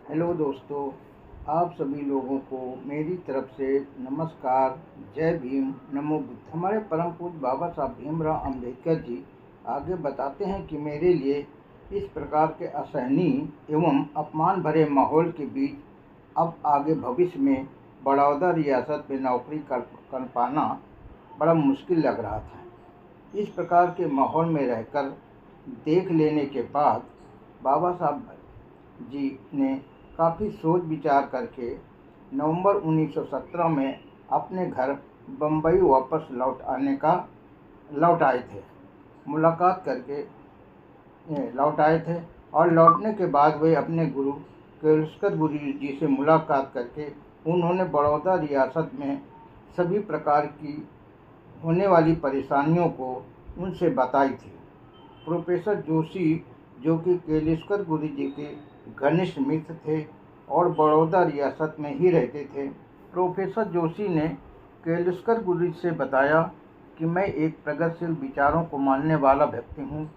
Hello दोस्तों, आप सभी लोगों को मेरी तरफ से नमस्कार। जय भीम, नमो बुद्ध। हमारे परम पूज्य बाबा साहब भीमराव अम्बेडकर जी आगे बताते हैं कि मेरे लिए इस प्रकार के असहनीय एवं अपमान भरे माहौल के बीच अब आगे भविष्य में बड़ौदा रियासत में नौकरी कर पाना बड़ा मुश्किल लग रहा था। इस प्रकार के माहौल में रहकर देख लेने के बाद बाबा साहब जी ने काफ़ी सोच विचार करके नवंबर 1917 में अपने घर बम्बई वापस लौट आए थे। मुलाकात करके लौट आए थे और लौटने के बाद वे अपने गुरु केलुस्कर गुरु जी से मुलाकात करके उन्होंने बड़ौदा रियासत में सभी प्रकार की होने वाली परेशानियों को उनसे बताई थी। प्रोफेसर जोशी, जो कि केलुस्कर गुरु जी के घनिष्ठ मित्र थे और बड़ौदा रियासत में ही रहते थे, प्रोफेसर जोशी ने केलुस्कर गुरु से बताया कि मैं एक प्रगतिशील विचारों को मानने वाला व्यक्ति हूँ।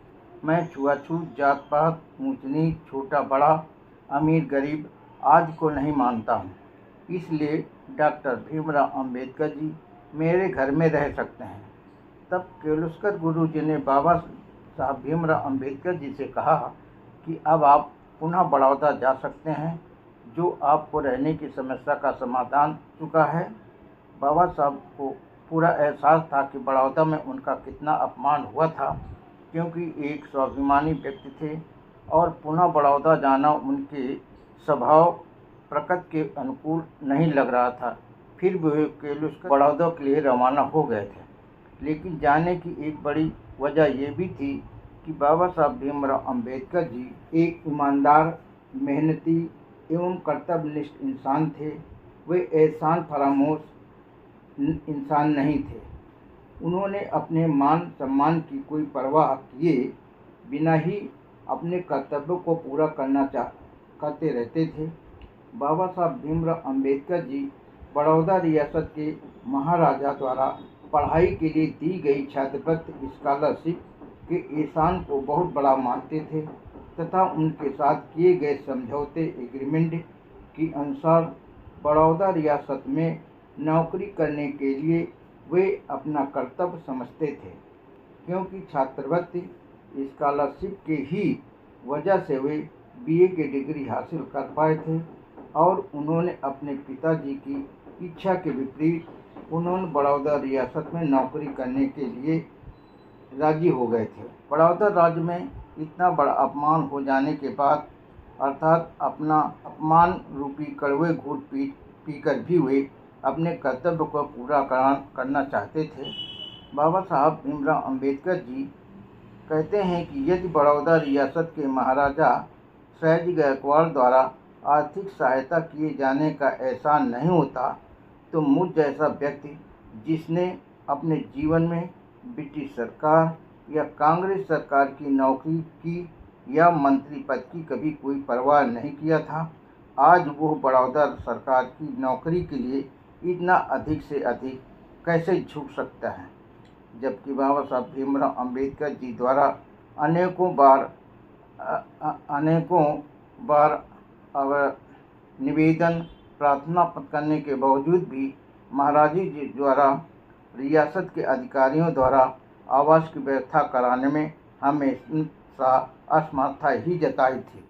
मैं छुआछूत, जात पात, ऊंच नीच, छोटा बड़ा, अमीर गरीब आदि को नहीं मानता हूँ। इसलिए डॉक्टर भीमराव अम्बेडकर जी मेरे घर में रह सकते हैं। तब केलुस्कर गुरु जी ने बाबा साहब भीमराव अम्बेडकर जी से कहा कि अब आप पुनः बड़ौदा जा सकते हैं, जो आपको रहने की समस्या का समाधान चुका है। बाबा साहब को पूरा एहसास था कि बड़ौदा में उनका कितना अपमान हुआ था, क्योंकि एक स्वाभिमानी व्यक्ति थे और पुनः बड़ौदा जाना उनके स्वभाव प्रकृति के अनुकूल नहीं लग रहा था। फिर वे केलुस्कर बड़ौदा के लिए रवाना हो गए थे। लेकिन जाने की एक बड़ी वजह ये भी थी कि बाबा साहब भीमराव अम्बेडकर जी एक ईमानदार, मेहनती एवं कर्तव्यनिष्ठ इंसान थे। वे एहसान फरामोश इंसान नहीं थे। उन्होंने अपने मान सम्मान की कोई परवाह किए बिना ही अपने कर्तव्यों को पूरा करते रहते थे। बाबा साहब भीमराव अम्बेडकर जी बड़ौदा रियासत के महाराजा द्वारा पढ़ाई के लिए दी गई छात्रवृत्ति स्कॉलरशिप के एहसान को बहुत बड़ा मानते थे तथा उनके साथ किए गए समझौते एग्रीमेंट के अनुसार बड़ौदा रियासत में नौकरी करने के लिए वे अपना कर्तव्य समझते थे, क्योंकि छात्रवृत्ति स्कॉलरशिप के ही वजह से वे बीए की डिग्री हासिल कर पाए थे और उन्होंने अपने पिताजी की इच्छा के विपरीत उन्होंने बड़ौदा रियासत में नौकरी करने के लिए राजी हो गए थे। बड़ौदा राज्य में इतना बड़ा अपमान हो जाने के बाद, अर्थात अपना अपमान रूपी कड़वे घूंट पीकर भी वे अपने कर्तव्य को पूरा करना चाहते थे। बाबा साहब भीमराव अम्बेडकर जी कहते हैं कि यदि बड़ौदा रियासत के महाराजा सयाजी गायकवाड़ द्वारा आर्थिक सहायता किए जाने का एहसान नहीं होता, तो मुझ जैसा व्यक्ति जिसने अपने जीवन में ब्रिटिश सरकार या कांग्रेस सरकार की नौकरी की या मंत्री पद की कभी कोई परवाह नहीं किया था, आज वो बड़ौदा सरकार की नौकरी के लिए इतना अधिक से अधिक कैसे झुक सकता है। जबकि बाबा साहब भीमराव अम्बेडकर जी द्वारा अनेकों बार निवेदन प्रार्थना करने के बावजूद भी महाराजी जी द्वारा रियासत के अधिकारियों द्वारा आवास की व्यवस्था कराने में हमेशा असमर्थता ही जताई थी।